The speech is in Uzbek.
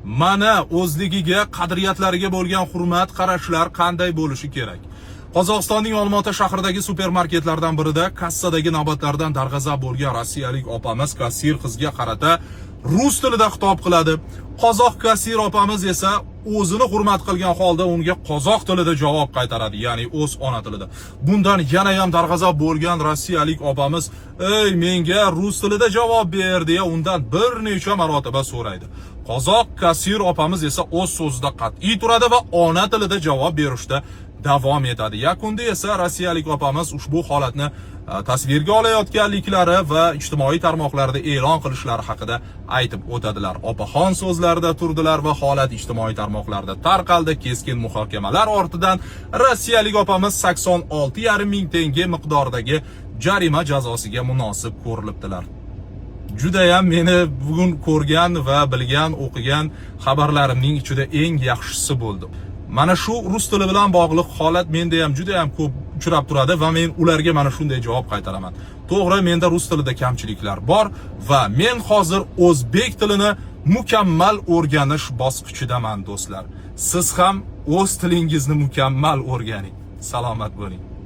mana o'zligiga, qadriyatlariga bo'lgan hurmat, qarashlar qanday bo'lishi kerak? Qozog'istonning Olmaota shahridagi supermarketlardan birida kassadagi navbatlardan darg'azab bo'lgan rossiyalik opamiz kassir qizga qarata rus tilida xitob qiladi. Qozoq kassir opamiz esa o'zini hurmat qilgan holda unga qozoq tilida javob qaytaradi, ya'ni o'z ona tilida. Bundan yana ham darg'azab bo'lgan rossiyalik opamiz, "Ey, menga rus tilida javob ber" deya undan bir necha marotaba so'raydi. Qozoq kassir opamiz esa o'z so'zida qat'iy turadi va ona tilida javob berishda davom etadi. Yakunda esa rossiyalik opamiz ushbu holatni tasvirga olayotganliklari va ijtimoiy tarmoqlarda e'lon qilishlari haqida aytib o'tadilar. Opaxon so'zlarida turdilar va holat ijtimoiy tarmoqlarda tarqaldi. Keskin muhokamalar ortidan rossiyalik opamiz 86,5 ming tenge miqdoridagi jarima jazosiga munosib ko'rilibdilar. Juda ham meni bugun ko'rgan va bilgan, o'qigan xabarlarimning ichida eng yaxshisi bo'ldi. Mana shu rus tili bilan bog'liq holat menda ham juda ham ko'p uchrab turadi va men ularga mana shunday javob qaytaraman. To'g'ri, menda rus tilida kamchiliklar bor va men hozir o'zbek tilini mukammal o'rganish bosqichidaman do'stlar. Siz ham o'z tilingizni mukammal o'rganing. Salomat bo'ling.